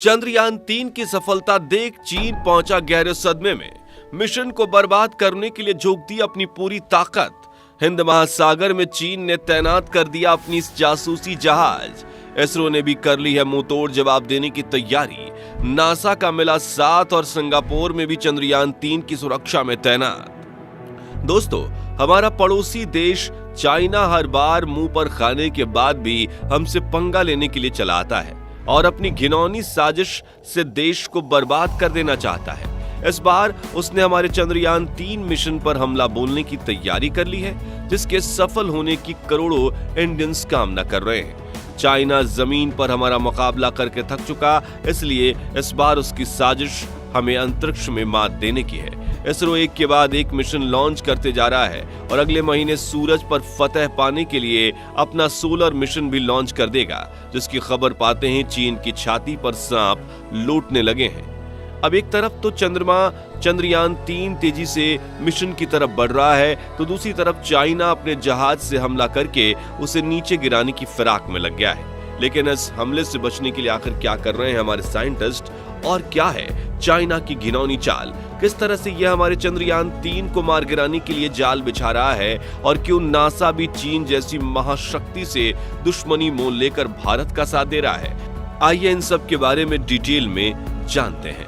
चंद्रयान-3 की सफलता देख चीन पहुंचा गहरे सदमे में। मिशन को बर्बाद करने के लिए झोंक दी अपनी पूरी ताकत। हिंद महासागर में चीन ने तैनात कर दिया अपनी जासूसी जहाज। इसरो ने भी कर ली है मुंहतोड़ जवाब देने की तैयारी। नासा का मिला साथ और सिंगापुर में भी चंद्रयान-3 की सुरक्षा में तैनात। दोस्तों, हमारा पड़ोसी देश चाइना हर बार मुंह पर खाने के बाद भी हमसे पंगा लेने के लिए चला आता है और अपनी घिनौनी साजिश से देश को बर्बाद कर देना चाहता है। इस बार उसने हमारे चंद्रयान-3 मिशन पर हमला बोलने की तैयारी कर ली है, जिसके सफल होने की करोड़ों इंडियंस कामना कर रहे हैं। चाइना जमीन पर हमारा मुकाबला करके थक चुका, इसलिए इस बार उसकी साजिश हमें अंतरिक्ष में मात देने की है। इसरो एक के बाद एक मिशन लॉन्च करते जा रहा है और अगले महीने सूरज पर फतह पाने के लिए अपना सोलर मिशन भी लॉन्च कर देगा, जिसकी खबर पाते ही चीन की छाती पर सांप लौटने लगे हैं। अब एक तरफ तो चंद्रयान-3 तेजी से मिशन की तरफ बढ़ रहा है, तो दूसरी तरफ चाइना अपने जहाज से हमला करके उसे नीचे गिराने की फिराक में लग गया है। लेकिन इस हमले से बचने के लिए आखिर क्या कर रहे हैं हमारे साइंटिस्ट, और क्या है चाइना की घिनौनी चाल? किस तरह से यह हमारे चंद्रयान-3 को मार गिराने के लिए जाल बिछा रहा है, और क्यों नासा भी चीन जैसी महाशक्ति से दुश्मनी मोल लेकर भारत का साथ दे रहा है? आइए इन सब के बारे में डिटेल में जानते हैं।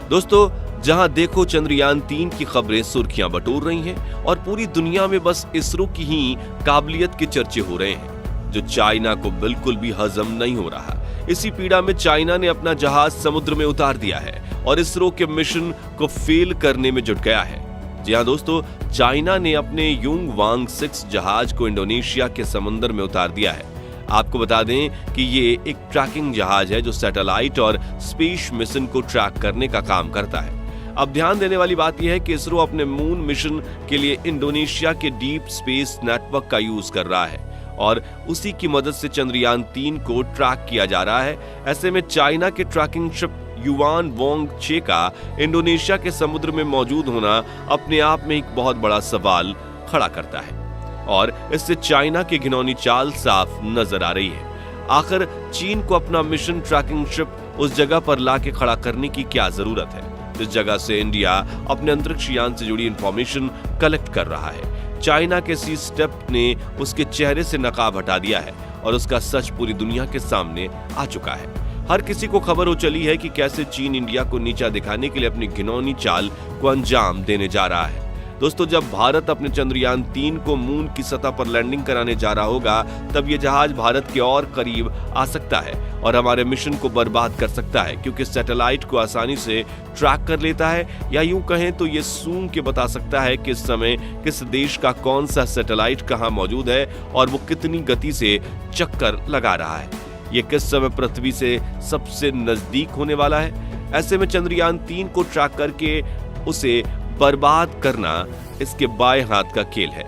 दोस्तों, जहां देखो चंद्रयान-3 की खबरें सुर्खियां बटोर रही हैं और पूरी दुनिया में बस इसरो की ही काबिलियत के चर्चे हो रहे हैं, जो चाइना को बिल्कुल भी हजम नहीं हो रहा। इसी पीड़ा में चाइना ने अपना जहाज समुद्र में उतार दिया है और इसरो के मिशन को फेल करने में जुट गया है। जी हां दोस्तों, चाइना ने अपने युंग वांग 6 जहाज को इंडोनेशिया के समंदर में उतार दिया है। आपको बता दें कि ये एक ट्रैकिंग जहाज है जो सैटेलाइट और स्पेस मिशन को ट्रैक करने का काम करता है। अब ध्यान देने वाली बात यह है कि इसरो अपने मून मिशन के लिए इंडोनेशिया के डीप स्पेस नेटवर्क का यूज कर रहा है और उसी की मदद से चंद्रयान-3 को ट्रैक किया जा रहा है। ऐसे में चाइना के ट्रैकिंग शिप युआन वोंग 6 का इंडोनेशिया के समुद्र में मौजूद होना अपने आप में एक बहुत बड़ा सवाल खड़ा करता है और इससे चाइना की घिनौनी चाल साफ नजर आ रही है। आखिर चीन को अपना मिशन ट्रैकिंग शिप उस जगह पर लाके खड़ा करने की क्या जरूरत है जिस जगह से इंडिया अपने अंतरिक्ष यान से जुड़ी इंफॉर्मेशन कलेक्ट कर रहा है? चाइना के इसी स्टेप ने उसके चेहरे से नकाब हटा दिया है और उसका सच पूरी दुनिया के सामने आ चुका है। हर किसी को खबर हो चली है कि कैसे चीन इंडिया को नीचा दिखाने के लिए अपनी घिनौनी चाल को अंजाम देने जा रहा है। दोस्तों, जब भारत अपने चंद्रयान-3 को मून की सतह पर लैंडिंग कराने जा रहा होगा, तब यह जहाज भारत के और करीब आ सकता है और हमारे मिशन को बर्बाद कर सकता है, क्योंकि सैटेलाइट को आसानी से ट्रैक कर लेता है, या यूं कहें तो ये सूंघ के बता सकता है कि इस समय किस देश का कौन सा सैटेलाइट कहां मौजूद है और वो कितनी गति से चक्कर लगा रहा है, ये किस समय पृथ्वी से सबसे नजदीक होने वाला है। ऐसे में चंद्रयान-3 को ट्रैक करके उसे बर्बाद करना इसके बाएं हाथ का खेल है।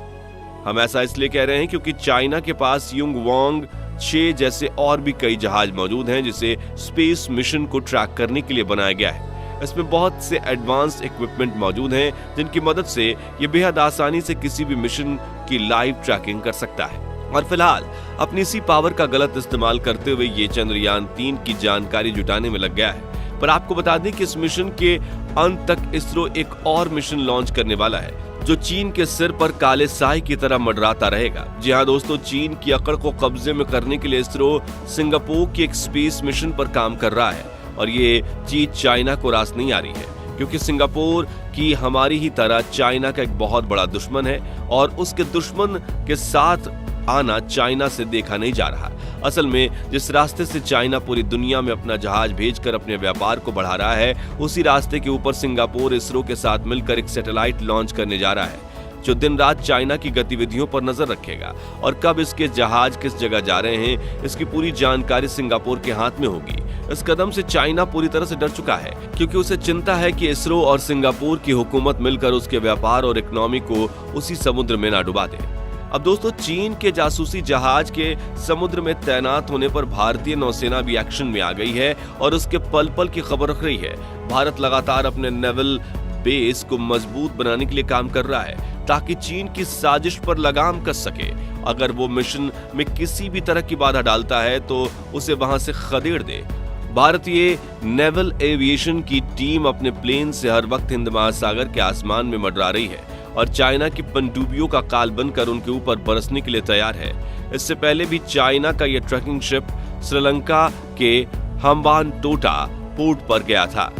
हम ऐसा इसलिए कह रहे हैं क्योंकि चाइना के पास युंग वांग 6 जैसे और भी कई जहाज मौजूद हैं जिसे स्पेस मिशन को ट्रैक करने के लिए बनाया गया है। इसमें बहुत से एडवांस इक्विपमेंट मौजूद हैं जिनकी मदद से ये बेहद आसानी से किसी भी मिशन की लाइव ट्रैकिंग कर सकता है। और फिलहाल अपनी इसी पावर का गलत इस्तेमाल करते हुए ये चंद्रयान-3 की जानकारी जुटाने में लग गया है। पर आपको बता दें कि इस मिशन के अंत तक इसरो एक और मिशन लॉन्च करने वाला है जो चीन के सिर पर काले साए की तरह मंडराता रहेगा। जी हाँ दोस्तों, चीन की अकड़ को कब्जे में करने के लिए इसरो सिंगापुर की एक स्पेस मिशन पर काम कर रहा है और ये चीज चाइना को रास नहीं आ रही है, क्योंकि सिंगापुर की हमारी ही तरह चाइना का एक बहुत बड़ा दुश्मन है और उसके दुश्मन के साथ आना चाइना से देखा नहीं जा रहा। असल में जिस रास्ते से चाइना पूरी दुनिया में अपना जहाज भेजकर अपने व्यापार को बढ़ा रहा है, उसी रास्ते के ऊपर सिंगापुर इसरो के साथ मिलकर एक सैटेलाइट लॉन्च करने जा रहा है जो दिन रात चाइना की गतिविधियों पर नजर रखेगा और कब इसके जहाज किस जगह जा रहे हैं, इसकी पूरी जानकारी सिंगापुर के हाथ में होगी। इस कदम से चाइना पूरी तरह से डर चुका है, क्योंकि उसे चिंता है कि इसरो और सिंगापुर की हुकूमत मिलकर उसके व्यापार और इकोनॉमी को उसी समुद्र में ना डुबा दे। अब दोस्तों, चीन के जासूसी जहाज के समुद्र में तैनात होने पर भारतीय नौसेना भी एक्शन में आ गई है और उसके पल पल की खबर रख रही है। भारत लगातार अपने नेवल बेस को मजबूत बनाने के लिए काम कर रहा है ताकि चीन की साजिश पर लगाम कस सके। अगर वो मिशन में किसी भी तरह की बाधा डालता है तो उसे वहां से खदेड़ दे। भारतीय नेवल एविएशन की टीम अपने प्लेन से हर वक्त हिंद महासागर के आसमान में मंडरा रही है और चाइना की पनडुब्बियों का काल बनकर उनके ऊपर बरसने के लिए तैयार है। इससे पहले भी चाइना का यह ट्रैकिंग शिप श्रीलंका के हम्बानटोटा पोर्ट पर गया था,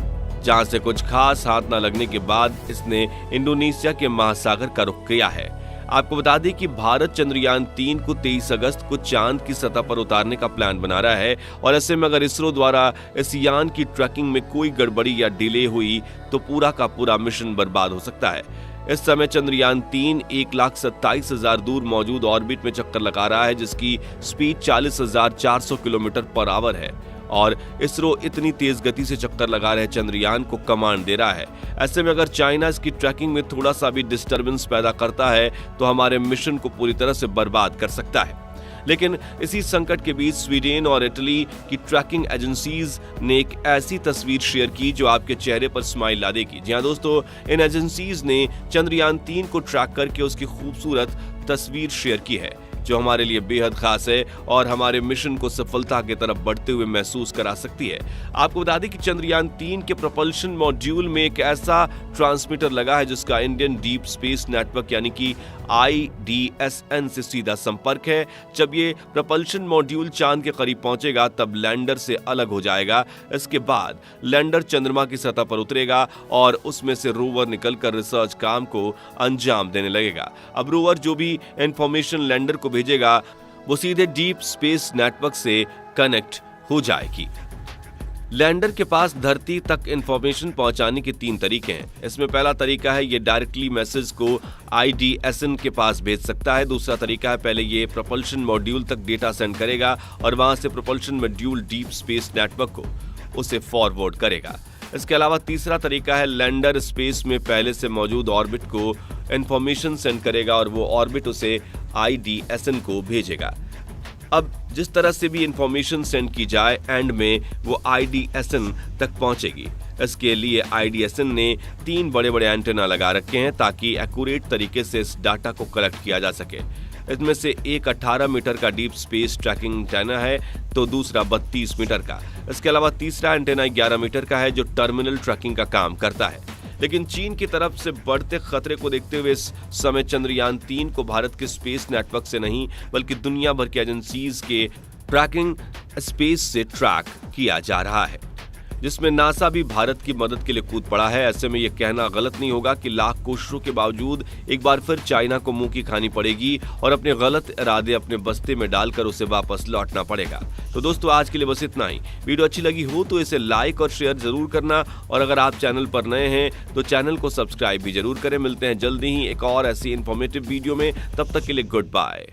जहां से कुछ खास हाथ न लगने के बाद इसने इंडोनेशिया के महासागर का रुख किया है। आपको बता दें कि भारत चंद्रयान 3 को 23 अगस्त को चांद की सतह पर उतारने का प्लान बना रहा है और ऐसे में अगर इसरो द्वारा इस यान की ट्रैकिंग में कोई गड़बड़ी या डिले हुई तो पूरा का पूरा मिशन बर्बाद हो सकता है। इस समय चंद्रयान 3 1,27,000 दूर मौजूद ऑर्बिट में चक्कर लगा रहा है, जिसकी स्पीड 40,400 किलोमीटर पर आवर है और इसरो इतनी तेज गति से चक्कर लगा रहे चंद्रयान को कमांड दे रहा है। ऐसे में अगर चाइना इसकी ट्रैकिंग में थोड़ा सा भी डिस्टरबेंस पैदा करता है तो हमारे मिशन को पूरी तरह से बर्बाद कर सकता है। लेकिन इसी संकट के बीच स्वीडन और इटली की ट्रैकिंग एजेंसीज ने एक ऐसी तस्वीर शेयर की जो आपके चेहरे पर स्माइल ला देगी। जी हां दोस्तों, इन एजेंसीज ने चंद्रयान 3 को ट्रैक करके उसकी खूबसूरत तस्वीर शेयर की है, जो हमारे लिए बेहद खास है और हमारे मिशन को सफलता की तरफ बढ़ते हुए महसूस करा सकती है। आपको बता दें कि चंद्रयान 3 के प्रोपल्शन मॉड्यूल में एक ऐसा ट्रांसमीटर लगा है जिसका इंडियन डीप स्पेस नेटवर्क यानी कि IDSN से सीधा संपर्क है। जब ये प्रोपल्शन मॉड्यूल चांद के करीब पहुंचेगा तब लैंडर से अलग हो जाएगा। इसके बाद लैंडर चंद्रमा की सतह पर उतरेगा और उसमें से रोवर निकलकर रिसर्च काम को अंजाम देने लगेगा। अब रोवर जो भी इंफॉर्मेशन लैंडर को भेजेगा वो सीधे डीप स्पेस नेटवर्क से कनेक्ट हो जाएगी। लैंडर के पास धरती तक इंफॉर्मेशन पहुंचाने के 3 तरीके हैं। इसमें पहला तरीका है ये डायरेक्टली मैसेज को IDSN के पास भेज सकता है। दूसरा तरीका है पहले ये प्रोपल्शन मॉड्यूल तक डेटा सेंड करेगा और वहां से propulsion module deep space network को उसे फॉरवर्ड करेगा। इसके अलावा तीसरा तरीका है लैंडर स्पेस में पहले से मौजूद ऑर्बिट को इंफॉर्मेशन सेंड करेगा और वो ऑर्बिट उसे IDSN को भेजेगा। अब जिस तरह से भी इंफॉर्मेशन सेंड की जाए एंड में वो IDSN तक पहुंचेगी। इसके लिए IDSN ने 3 बड़े-बड़े एंटेना लगा रखे हैं ताकि एक्यूरेट तरीके से इस डाटा को कलेक्ट किया जा सके। इसमें से एक 18 मीटर का डीप स्पेस ट्रैकिंग एंटेना है तो दूसरा 32 मीटर का। इसके अलावा तीसरा एंटेना 11 मीटर का है जो टर्मिनल ट्रैकिंग का काम करता है। लेकिन चीन की तरफ से बढ़ते खतरे को देखते हुए इस समय चंद्रयान 3 को भारत के स्पेस नेटवर्क से नहीं बल्कि दुनिया भर की एजेंसीज के ट्रैकिंग स्पेस से ट्रैक किया जा रहा है, जिसमें नासा भी भारत की मदद के लिए कूद पड़ा है। ऐसे में यह कहना गलत नहीं होगा कि लाख कोशिशों के बावजूद एक बार फिर चाइना को मुंह की खानी पड़ेगी और अपने गलत इरादे अपने बस्ते में डालकर उसे वापस लौटना पड़ेगा। तो दोस्तों आज के लिए बस इतना ही। वीडियो अच्छी लगी हो तो इसे लाइक और शेयर जरूर करना और अगर आप चैनल पर नए हैं तो चैनल को सब्सक्राइब भी जरूर करें। मिलते हैं जल्दी ही एक और ऐसी इंफॉर्मेटिव वीडियो में, तब तक के लिए गुड बाय।